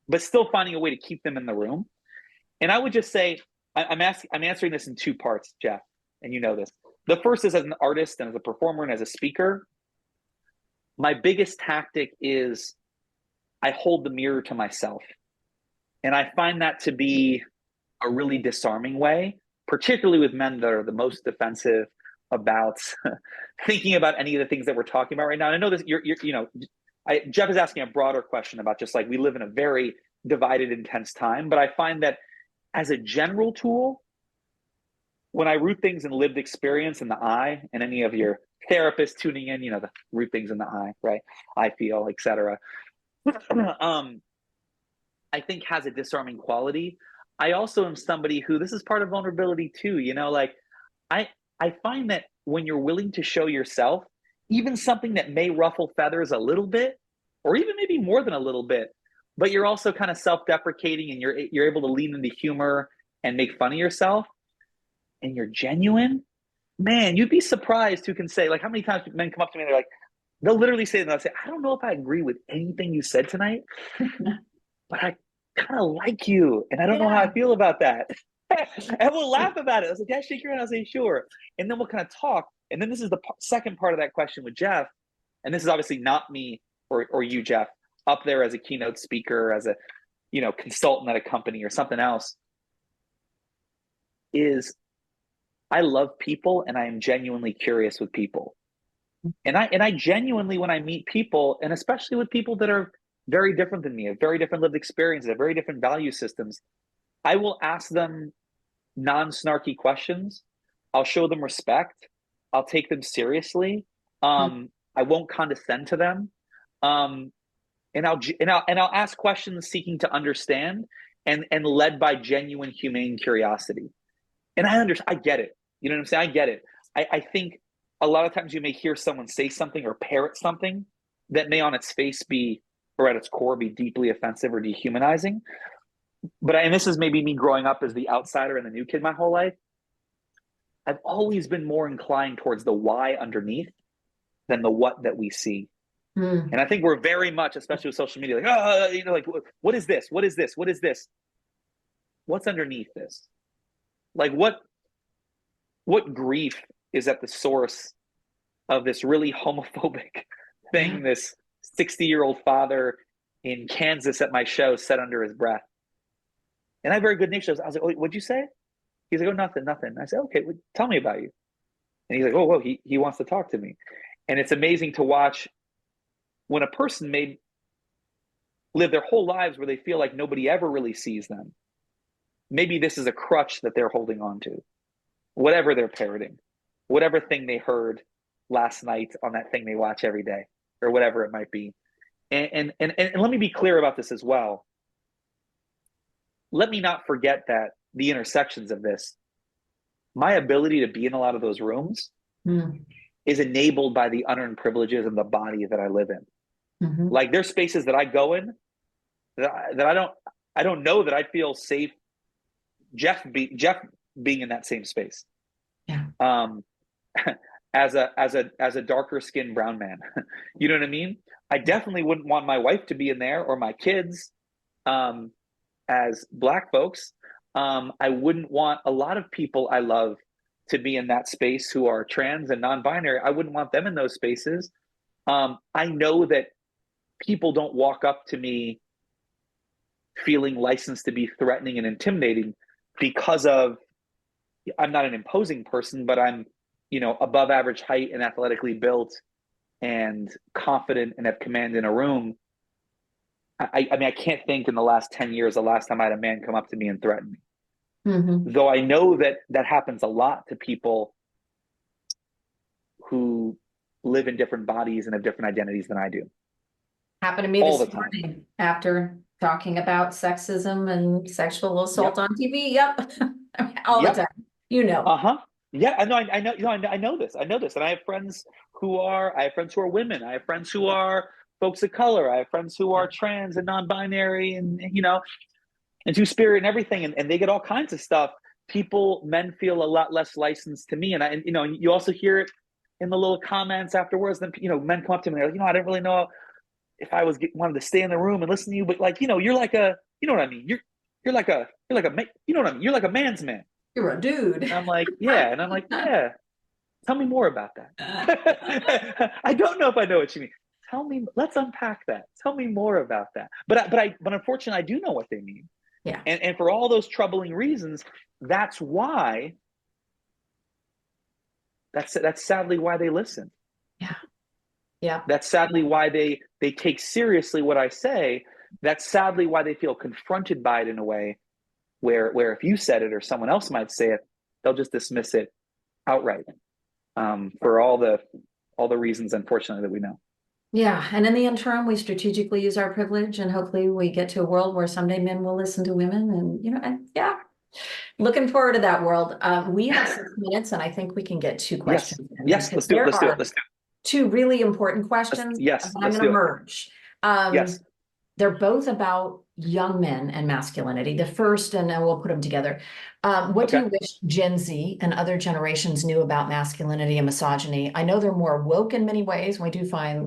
but still finding a way to keep them in the room. And I would just say, I'm answering this in two parts, Jeff, and you know this. The first is as an artist and as a performer and as a speaker. My biggest tactic is I hold the mirror to myself. And I find that to be a really disarming way, particularly with men that are the most defensive about thinking about any of the things that we're talking about right now. And I know this, Jeff is asking a broader question about just like, we live in a very divided, intense time, but I find that as a general tool, when I root things in lived experience in the eye, and any of your therapists tuning in, the root things in the eye, right? I feel, etc. I think has a disarming quality. I also am somebody who, this is part of vulnerability too, I find that when you're willing to show yourself, even something that may ruffle feathers a little bit, or even maybe more than a little bit, but you're also kind of self-deprecating and you're able to lean into humor and make fun of yourself, and you're genuine, man, you'd be surprised who can say, like, how many times men come up to me and they'll literally say, I don't know if I agree with anything you said tonight, but I kind of like you, and I don't know how I feel about that. And we'll laugh about it. I was like, yeah, shake your head. I'll say, sure. And then we'll kind of talk. And then this is the second part of that question with Jeff. And this is obviously not me or you, Jeff, up there as a keynote speaker, as a consultant at a company or something else, is I love people and I am genuinely curious with people. And I genuinely, when I meet people, and especially with people that are very different than me, have very different lived experiences, have very different value systems, I will ask them non-snarky questions. I'll show them respect. I'll take them seriously. I won't condescend to them. And I'll ask questions seeking to understand and led by genuine humane curiosity. And I get it. You know what I'm saying? I get it. I think a lot of times you may hear someone say something or parrot something that may on its face be, or at its core, be deeply offensive or dehumanizing. But and this is maybe me growing up as the outsider and the new kid my whole life, I've always been more inclined towards the why underneath than the what that we see. And I think we're very much, especially with social media, like, what is this? What is this? What is this? what's underneath this? Like what grief is at the source of this really homophobic thing this 60-year-old father in Kansas at my show said under his breath? And I have very good nature. I was like, oh, what'd you say? He's like, oh, nothing. I said, okay, well, tell me about you. And he's like, oh, whoa, he wants to talk to me. And it's amazing to watch when a person may live their whole lives where they feel like nobody ever really sees them. Maybe this is a crutch that they're holding on to, whatever they're parroting, whatever thing they heard last night on that thing they watch every day, or whatever it might be. And let me be clear about this as well. Let me not forget that the intersections of this, my ability to be in a lot of those rooms is enabled by the unearned privileges of the body that I live in. Like there's spaces that I go in that I don't know that I feel safe. Jeff being in that same space. Yeah. As a darker skinned brown man, you know what I mean? I definitely wouldn't want my wife to be in there or my kids. As Black folks, I wouldn't want a lot of people I love to be in that space who are trans and non-binary. I wouldn't want them in those spaces. I know that people don't walk up to me feeling licensed to be threatening and intimidating because of, I'm not an imposing person, but I'm, above average height and athletically built and confident and have command in a room. I mean, I can't think in the last 10 years, the last time I had a man come up to me and threaten me. Though I know that happens a lot to people who live in different bodies and have different identities than I do. Happened to me this morning after talking about sexism and sexual assault on TV. Yep. All the time. Yeah, I know this. And I have friends who are women. I have friends who are folks of color. I have friends who are trans and non-binary and two-spirit and everything. And they get all kinds of stuff. Men feel a lot less licensed to me. And you also hear it in the little comments afterwards. Then, men come up to me and they're like, I didn't really know if I wanted to stay in the room and listen to you, but you're like a, you know what I mean? You're like a, you know what I mean? You're like a man's man. You're a dude. And I'm like, yeah. Tell me more about that. I don't know if I know what you mean. Tell me, let's unpack that. Tell me more about that. But unfortunately, I do know what they mean. Yeah. And for all those troubling reasons, that's sadly why they listen. Yeah. Yeah. That's sadly why they take seriously what I say. That's sadly why they feel confronted by it in a way where if you said it or someone else might say it, they'll just dismiss it outright. For all the reasons, unfortunately, that we know. Yeah. And in the interim, we strategically use our privilege, and hopefully we get to a world where someday men will listen to women. And looking forward to that world. We have 6 minutes, and I think we can get 2 questions. Yes, let's do it. 2 really important questions. Yes, I'm going to merge. Yes. They're both about young men and masculinity. The first, and then we'll put them together. What do you wish Gen Z and other generations knew about masculinity and misogyny? I know they're more woke in many ways. We do find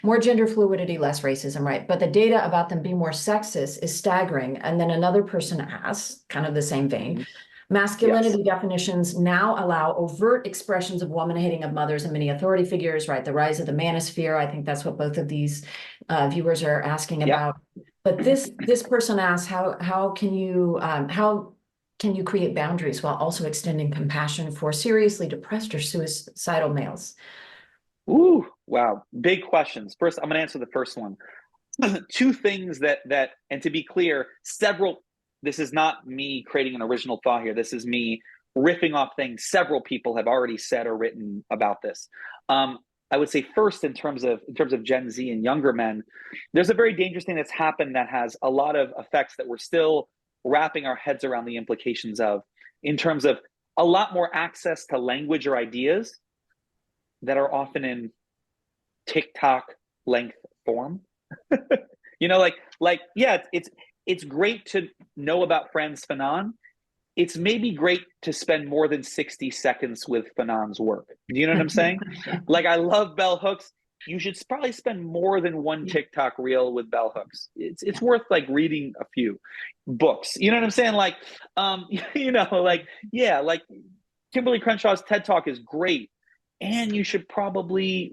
more gender fluidity, less racism, right? But the data about them being more sexist is staggering. And then another person asks, kind of the same vein, masculinity definitions now allow overt expressions of woman-hating of mothers and many authority figures, right? The rise of the manosphere. I think that's what both of these viewers are asking about. But this person asks, how can you create boundaries while also extending compassion for seriously depressed or suicidal males? Ooh, wow. Big questions. First, I'm going to answer the first one. 2 things that, and to be clear, this is not me creating an original thought here. This is me riffing off things several people have already said or written about this. I would say first, in terms of Gen Z and younger men, there's a very dangerous thing that's happened that has a lot of effects that we're still wrapping our heads around the implications of, in terms of a lot more access to language or ideas that are often in TikTok length form. It's great to know about Frantz Fanon. It's maybe great to spend more than 60 seconds with Fanon's work. Do you know what I'm saying? Like, I love bell hooks. you should probably spend more than one TikTok reel with bell hooks. It's worth like reading a few books. You know what I'm saying? Like, like, yeah, like Kimberly Crenshaw's TED Talk is great, and you should probably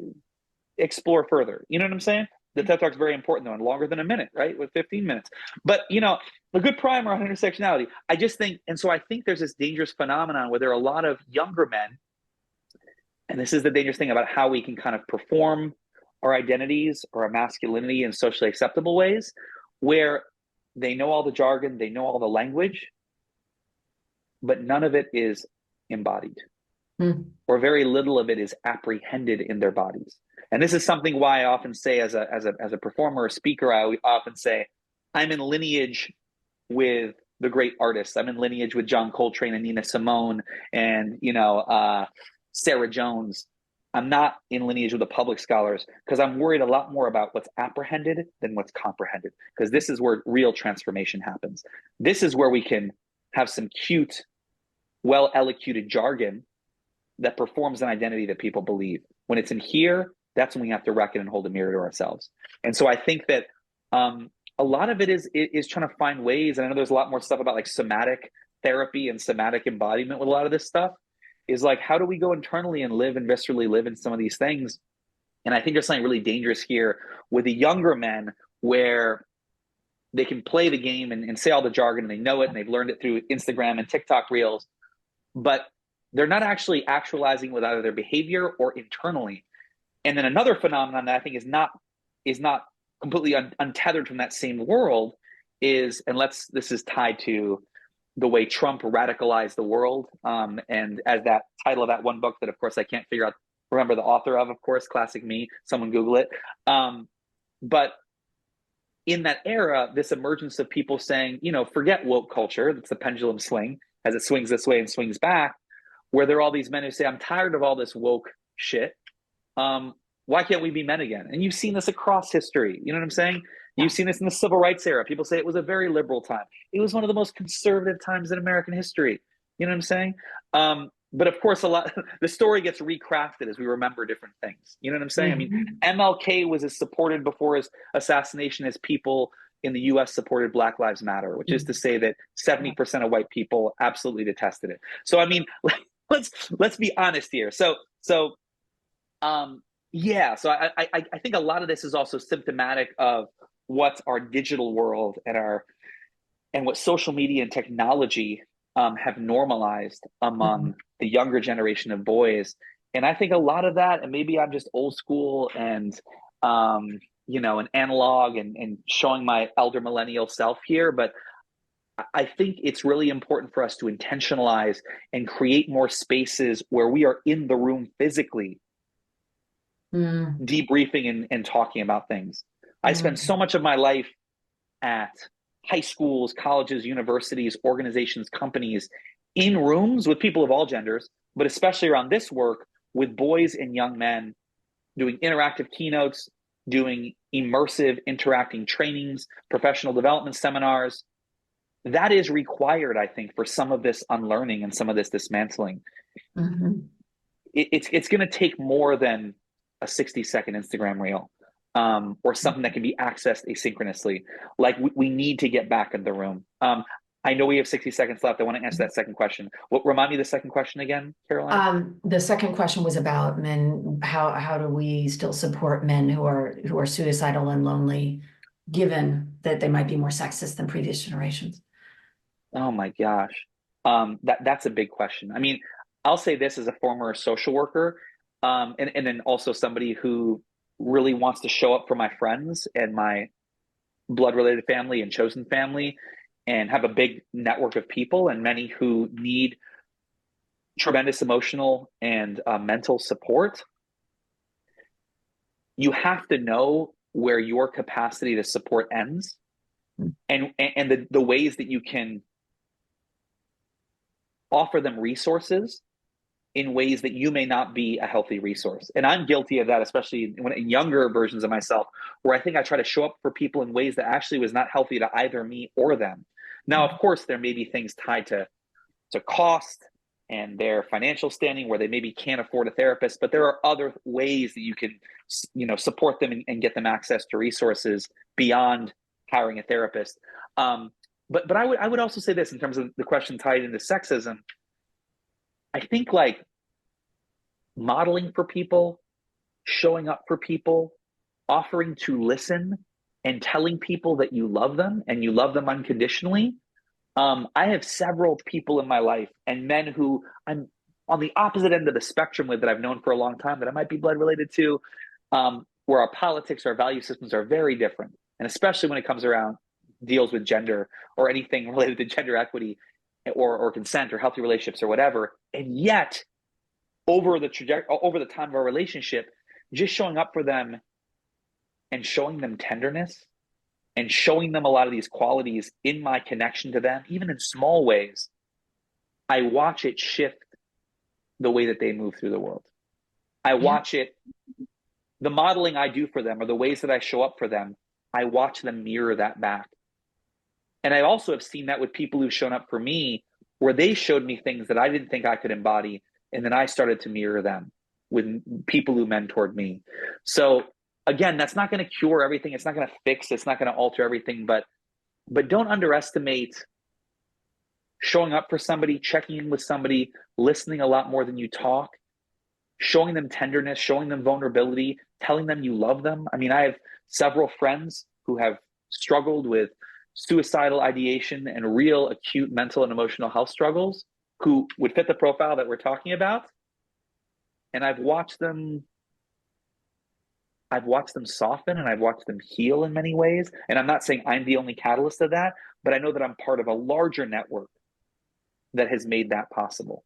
explore further. You know what I'm saying? The TED Talk is very important though, and longer than a minute, right? With 15 minutes. But a good primer on intersectionality. I just think, and so I think there's this dangerous phenomenon where there are a lot of younger men, and this is the dangerous thing about how we can kind of perform our identities or our masculinity in socially acceptable ways, where they know all the jargon, they know all the language, but none of it is embodied. Or very little of it is apprehended in their bodies. And this is something why I often say as a performer or speaker, I often say, I'm in lineage with the great artists. I'm in lineage with John Coltrane and Nina Simone and, Sarah Jones. I'm not in lineage with the public scholars because I'm worried a lot more about what's apprehended than what's comprehended, because this is where real transformation happens. This is where we can have some cute, well-elocuted jargon that performs an identity that people believe. When it's in here, that's when we have to reckon and hold a mirror to ourselves. And so I think that a lot of it is trying to find ways, and I know there's a lot more stuff about like somatic therapy and somatic embodiment with a lot of this stuff, is like, how do we go internally and live and viscerally live in some of these things? And I think there's something really dangerous here with the younger men where they can play the game and say all the jargon and they know it and they've learned it through Instagram and TikTok reels, but they're not actually actualizing with either their behavior or internally. And then another phenomenon that I think is not completely untethered from that same world is, and this is tied to the way Trump radicalized the world. And as that title of that one book that, of course, I can't remember the author of course, classic me, someone Google it. But in that era, this emergence of people saying, forget woke culture, that's the pendulum swing, as it swings this way and swings back, where there are all these men who say, I'm tired of all this woke shit. Why can't we be men again? And you've seen this across history. You know what I'm saying? You've seen this in the civil rights era. People say it was a very liberal time. It was one of the most conservative times in American history. You know what I'm saying? But of course, the story gets recrafted as we remember different things. You know what I'm saying? Mm-hmm. I mean, MLK was as supported before his assassination as people in the US supported Black Lives Matter, which is to say that 70% of white people absolutely detested it. So, I mean, let's be honest here. So I think a lot of this is also symptomatic of what our digital world and what social media and technology have normalized among the younger generation of boys. And I think a lot of that, and maybe I'm just old school and an analog and showing my elder millennial self here, but I think it's really important for us to intentionalize and create more spaces where we are in the room physically, debriefing and talking about things. I spent so much of my life at high schools, colleges, universities, organizations, companies, in rooms with people of all genders, but especially around this work with boys and young men, doing interactive keynotes, doing immersive interacting trainings, professional development seminars. That is required, I think, for some of this unlearning and some of this dismantling. It's going to take more than a 60-second Instagram reel or something that can be accessed asynchronously. Like we need to get back in the room. I know we have 60 seconds left. I want to answer that second question. Remind me the second question again, Caroline? The second question was about men. How do we still support men who are suicidal and lonely, given that they might be more sexist than previous generations? Oh my gosh. That's a big question. I mean, I'll say this as a former social worker, and then also somebody who really wants to show up for my friends and my blood-related family and chosen family, and have a big network of people, and many who need tremendous emotional and mental support. You have to know where your capacity to support ends, and the ways that you can offer them resources in ways that you may not be a healthy resource. And I'm guilty of that, especially in younger versions of myself, where I think I try to show up for people in ways that actually was not healthy to either me or them. Now, of course, there may be things tied to cost and their financial standing where they maybe can't afford a therapist, but there are other ways that you can, support them and get them access to resources beyond hiring a therapist. But I would also say this in terms of the question tied into sexism. I think like modeling for people, showing up for people, offering to listen, and telling people that you love them and you love them unconditionally. I have several people in my life and men who I'm on the opposite end of the spectrum with that I've known for a long time that I might be blood related to, where our politics, our value systems are very different. And especially when it comes around deals with gender or anything related to gender equity or consent or healthy relationships or whatever. And yet, over the time of our relationship, just showing up for them and showing them tenderness and showing them a lot of these qualities in my connection to them, even in small ways, I watch it shift the way that they move through the world. I watch it, the modeling I do for them or the ways that I show up for them, I watch them mirror that back. And I also have seen that with people who've shown up for me, where they showed me things that I didn't think I could embody. And then I started to mirror them with people who mentored me. So again, that's not going to cure everything. It's not going to fix, it's not going to alter everything, but don't underestimate showing up for somebody, checking in with somebody, listening a lot more than you talk, showing them tenderness, showing them vulnerability, telling them you love them. I mean, I have several friends who have struggled with suicidal ideation and real acute mental and emotional health struggles who would fit the profile that we're talking about. And I've watched them soften and I've watched them heal in many ways. And I'm not saying I'm the only catalyst of that, but I know that I'm part of a larger network that has made that possible.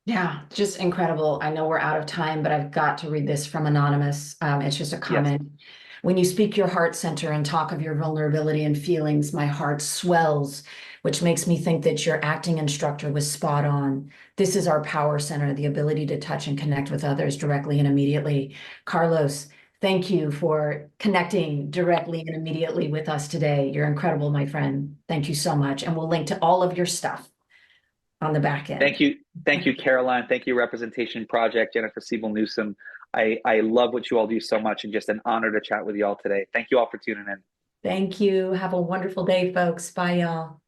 Yeah, just incredible. I know we're out of time, but I've got to read this from Anonymous. It's just a comment. Yes. When you speak your heart center and talk of your vulnerability and feelings, my heart swells, which makes me think that your acting instructor was spot on. This is our power center, the ability to touch and connect with others directly and immediately. Carlos, thank you for connecting directly and immediately with us today. You're incredible, my friend. Thank you so much. And we'll link to all of your stuff on the back end. Thank you. Thank you, Caroline. Thank you, Representation Project, Jennifer Siebel Newsom. I love what you all do so much and just an honor to chat with you all today. Thank you all for tuning in. Thank you. Have a wonderful day, folks. Bye, y'all.